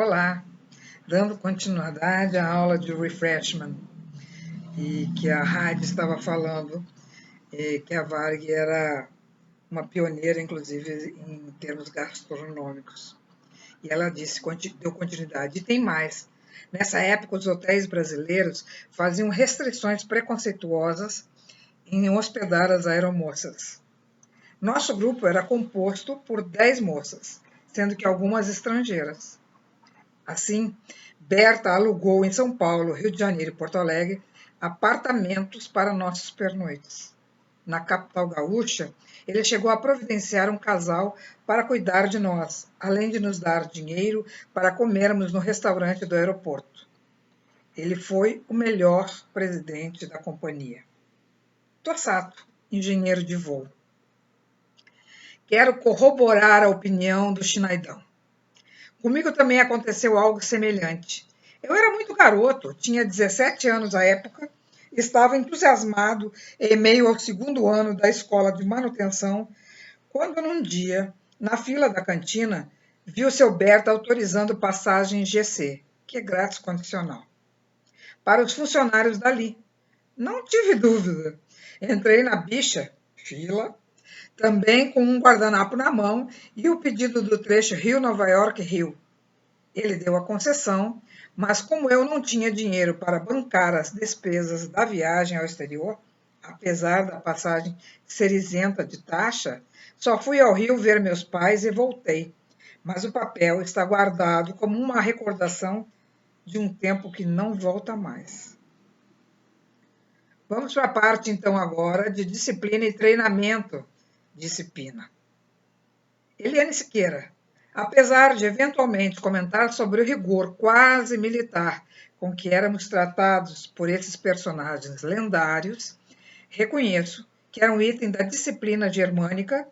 Olá, dando continuidade à aula de refreshment e que a Heidi estava falando que a Varg era uma pioneira, inclusive, em termos gastronômicos. E ela disse, deu continuidade. E tem mais. Nessa época, os hotéis brasileiros faziam restrições preconceituosas em hospedar as aeromoças. Nosso grupo era composto por 10 moças, sendo que algumas estrangeiras. Assim, Berta alugou em São Paulo, Rio de Janeiro e Porto Alegre apartamentos para nossos pernoites. Na capital gaúcha, ele chegou a providenciar um casal para cuidar de nós, além de nos dar dinheiro para comermos no restaurante do aeroporto. Ele foi o melhor presidente da companhia. Tossato, engenheiro de voo. Quero corroborar a opinião do Schneidão. Comigo também aconteceu algo semelhante. Eu era muito garoto, tinha 17 anos à época, estava entusiasmado em meio ao segundo ano da escola de manutenção, quando num dia, na fila da cantina, vi o seu Berta autorizando passagem GC, que é grátis condicional, para os funcionários dali. Não tive dúvida. Entrei na bicha, fila, também com um guardanapo na mão e o pedido do trecho Rio-Nova York-Rio. Ele deu a concessão, mas como eu não tinha dinheiro para bancar as despesas da viagem ao exterior, apesar da passagem ser isenta de taxa, só fui ao Rio ver meus pais e voltei. Mas o papel está guardado como uma recordação de um tempo que não volta mais. Vamos para a parte, então, agora de disciplina e treinamento. Disciplina. Eliane Siqueira. Apesar de eventualmente comentar sobre o rigor quase militar com que éramos tratados por esses personagens lendários, reconheço que era um item da disciplina germânica,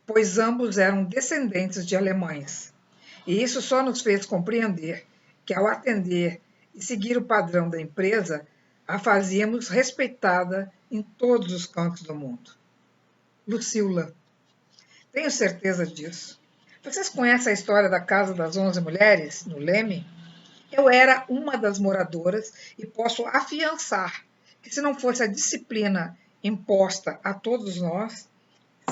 pois ambos eram descendentes de alemães. E isso só nos fez compreender que, ao atender e seguir o padrão da empresa, a fazíamos respeitada em todos os cantos do mundo. Lucila. Tenho certeza disso. Vocês conhecem a história da Casa das 11 Mulheres, no Leme? Eu era uma das moradoras e posso afiançar que, se não fosse a disciplina imposta a todos nós,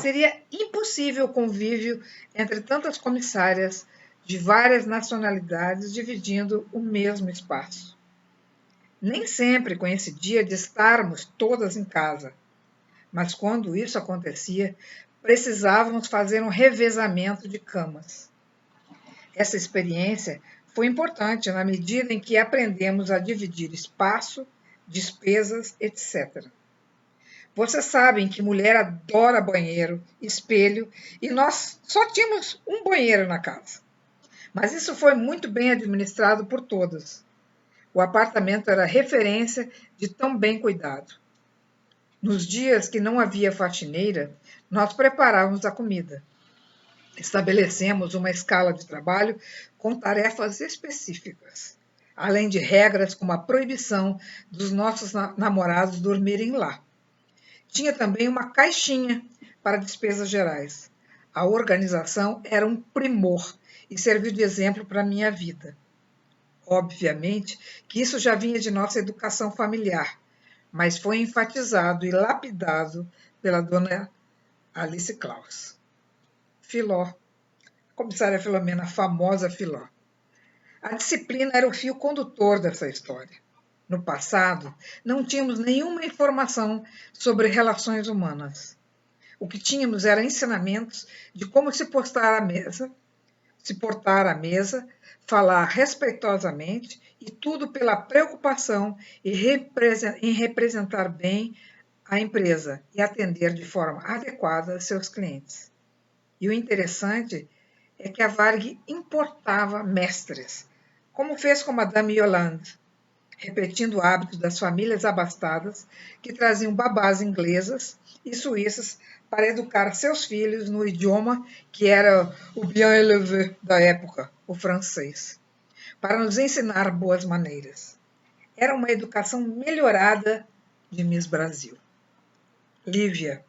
seria impossível o convívio entre tantas comissárias de várias nacionalidades dividindo o mesmo espaço. Nem sempre coincidia de estarmos todas em casa, mas quando isso acontecia, precisávamos fazer um revezamento de camas. Essa experiência foi importante na medida em que aprendemos a dividir espaço, despesas, etc. Vocês sabem que mulher adora banheiro, espelho, e nós só tínhamos um banheiro na casa. Mas isso foi muito bem administrado por todas. O apartamento era referência de tão bem cuidado. Nos dias que não havia faxineira, nós preparávamos a comida. Estabelecemos uma escala de trabalho com tarefas específicas, além de regras como a proibição dos nossos namorados dormirem lá. Tinha também uma caixinha para despesas gerais. A organização era um primor e serviu de exemplo para a minha vida. Obviamente que isso já vinha de nossa educação familiar, mas foi enfatizado e lapidado pela dona Alice Claus. Filó. A comissária Filomena, a famosa Filó. A disciplina era o fio condutor dessa história. No passado, não tínhamos nenhuma informação sobre relações humanas. O que tínhamos era ensinamentos de como se portar à mesa, falar respeitosamente e tudo pela preocupação em representar bem a empresa e atender de forma adequada seus clientes. E o interessante é que a Varg importava mestres, como fez com Madame Yolande, repetindo o hábito das famílias abastadas que traziam babás inglesas e suíças para educar seus filhos no idioma que era o bien élevé da época, o francês, para nos ensinar boas maneiras. Era uma educação melhorada de Miss Brasil. Lívia,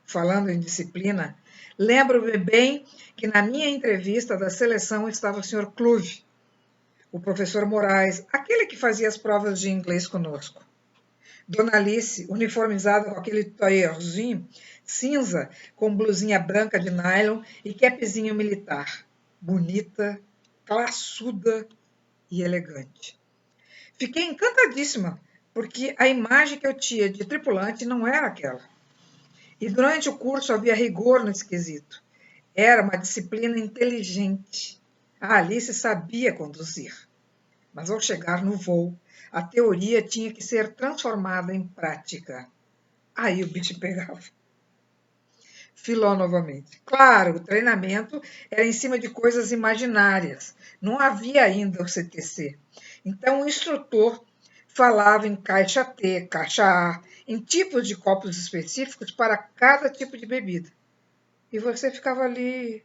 falando em disciplina, lembro-me bem que na minha entrevista da seleção estava o Sr. Cluve, o professor Moraes, aquele que fazia as provas de inglês conosco. Dona Alice, uniformizada com aquele taillorzinho cinza, com blusinha branca de nylon e capzinho militar. Bonita, classuda e elegante. Fiquei encantadíssima, porque a imagem que eu tinha de tripulante não era aquela. E durante o curso havia rigor no esquisito. Era uma disciplina inteligente. A Alice sabia conduzir. Mas ao chegar no voo, a teoria tinha que ser transformada em prática. Aí o bicho pegava. Filó novamente. Claro, o treinamento era em cima de coisas imaginárias. Não havia ainda o CTC. Então o instrutor falava em caixa T, caixa A, em tipos de copos específicos para cada tipo de bebida. E você ficava ali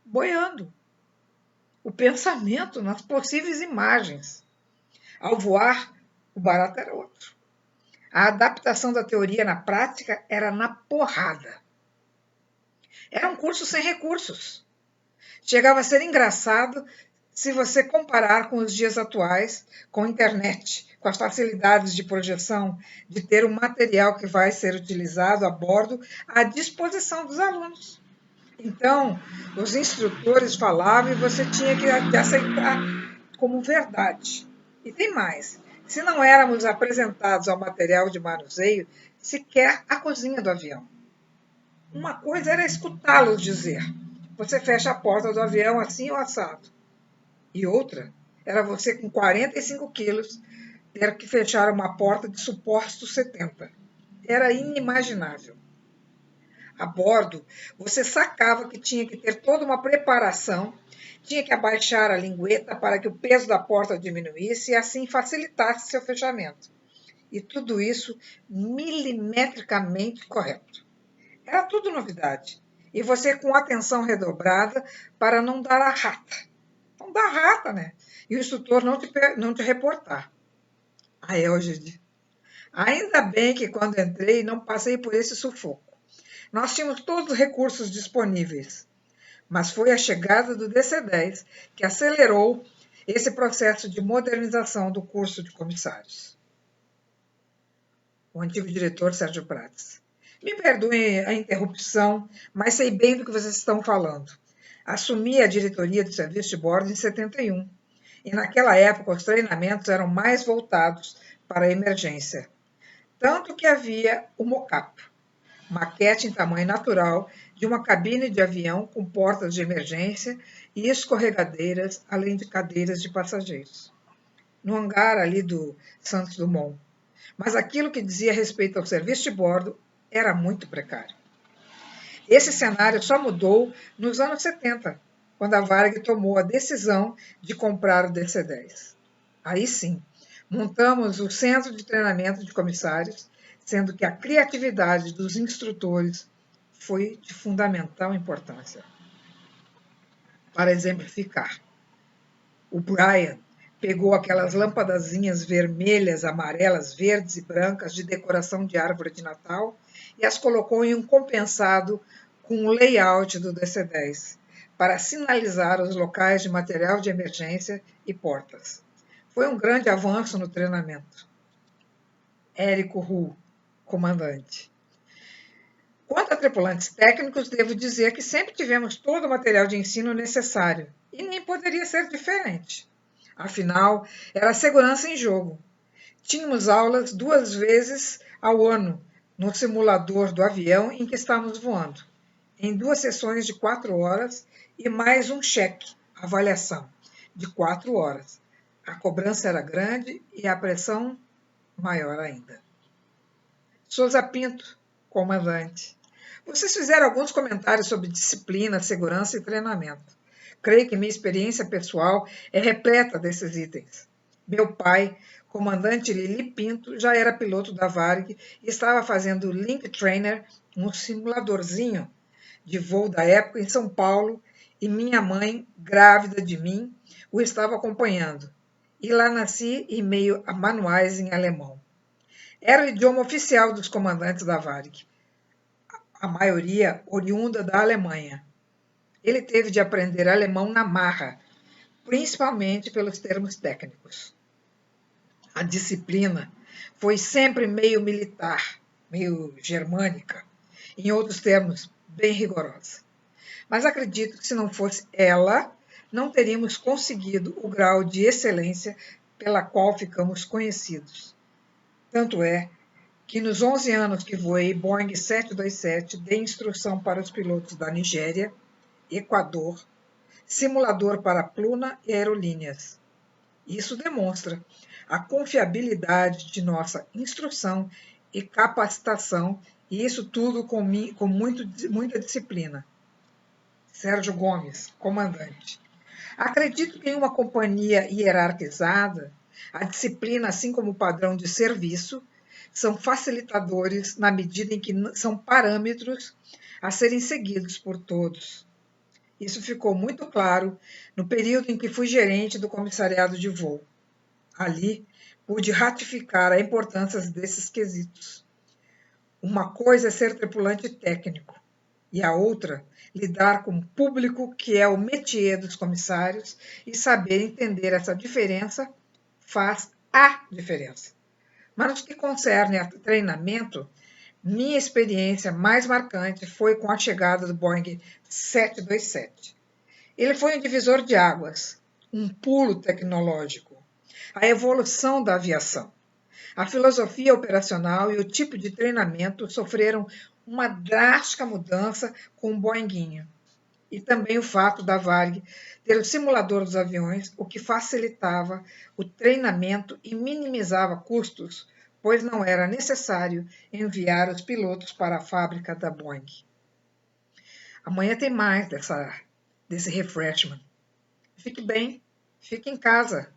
boiando. O pensamento nas possíveis imagens. Ao voar, o barato era outro. A adaptação da teoria na prática era na porrada. Era um curso sem recursos. Chegava a ser engraçado se você comparar com os dias atuais, com a internet, com as facilidades de projeção, de ter um material que vai ser utilizado a bordo à disposição dos alunos. Então, os instrutores falavam e você tinha que aceitar como verdade. E tem mais. Se não éramos apresentados ao material de manuseio, sequer à cozinha do avião. Uma coisa era escutá-los dizer: você fecha a porta do avião assim ou assado. E outra era você, com 45 quilos, ter que fechar uma porta de supostos 70. Era inimaginável. A bordo, você sacava que tinha que ter toda uma preparação, tinha que abaixar a lingueta para que o peso da porta diminuísse e assim facilitasse seu fechamento. E tudo isso milimetricamente correto. Era tudo novidade. E você com atenção redobrada para não dar a rata. Não dar rata, né? E o instrutor não te reportar. A Elgide. Ainda bem que quando entrei não passei por esse sufoco. Nós tínhamos todos os recursos disponíveis, mas foi a chegada do DC-10 que acelerou esse processo de modernização do curso de comissários. O antigo diretor Sérgio Prates. Me perdoem a interrupção, mas sei bem do que vocês estão falando. Assumi a diretoria do serviço de bordo em 71, e naquela época os treinamentos eram mais voltados para a emergência. Tanto que havia o mocap, maquete em tamanho natural de uma cabine de avião com portas de emergência e escorregadeiras, além de cadeiras de passageiros. No hangar ali do Santos Dumont. Mas aquilo que dizia respeito ao serviço de bordo era muito precário. Esse cenário só mudou nos anos 70, quando a Varig tomou a decisão de comprar o DC-10. Aí sim, montamos o Centro de Treinamento de Comissários, sendo que a criatividade dos instrutores foi de fundamental importância. Para exemplificar, o Brian pegou aquelas lâmpadazinhas vermelhas, amarelas, verdes e brancas de decoração de árvore de Natal e as colocou em um compensado com o layout do DC-10 para sinalizar os locais de material de emergência e portas. Foi um grande avanço no treinamento. Érico Hu, comandante. Quanto a tripulantes técnicos, devo dizer que sempre tivemos todo o material de ensino necessário e nem poderia ser diferente. Afinal, era a segurança em jogo. Tínhamos aulas 2 vezes ao ano no simulador do avião em que estávamos voando, em 2 sessões de 4 horas e mais um cheque, avaliação, de 4 horas. A cobrança era grande e a pressão maior ainda. Souza Pinto, comandante. Vocês fizeram alguns comentários sobre disciplina, segurança e treinamento. Creio que minha experiência pessoal é repleta desses itens. Meu pai, comandante Lili Pinto, já era piloto da Varig e estava fazendo Link Trainer, um simuladorzinho de voo da época em São Paulo, e minha mãe, grávida de mim, o estava acompanhando. E lá nasci em meio a manuais em alemão. Era o idioma oficial dos comandantes da Varig, a maioria oriunda da Alemanha. Ele teve de aprender alemão na marra, principalmente pelos termos técnicos. A disciplina foi sempre meio militar, meio germânica, em outros termos, bem rigorosa. Mas acredito que se não fosse ela, não teríamos conseguido o grau de excelência pela qual ficamos conhecidos. Tanto é que nos 11 anos que voei Boeing 727, dei instrução para os pilotos da Nigéria, Equador, simulador para Pluna e aerolíneas. Isso demonstra a confiabilidade de nossa instrução e capacitação, e isso tudo com muita disciplina. Sérgio Gomes, comandante. Acredito que em uma companhia hierarquizada, a disciplina, assim como o padrão de serviço, são facilitadores na medida em que são parâmetros a serem seguidos por todos. Isso ficou muito claro no período em que fui gerente do comissariado de voo. Ali, pude ratificar a importância desses quesitos. Uma coisa é ser tripulante técnico, e a outra, lidar com o público, que é o métier dos comissários, e saber entender essa diferença faz a diferença. Mas no que concerne a treinamento, minha experiência mais marcante foi com a chegada do Boeing 727. Ele foi um divisor de águas, um pulo tecnológico, a evolução da aviação. A filosofia operacional e o tipo de treinamento sofreram uma drástica mudança com o Boeinguinho. E também o fato da Varig ter o simulador dos aviões, o que facilitava o treinamento e minimizava custos, pois não era necessário enviar os pilotos para a fábrica da Boeing. Amanhã tem mais desse refreshment. Fique bem, fique em casa.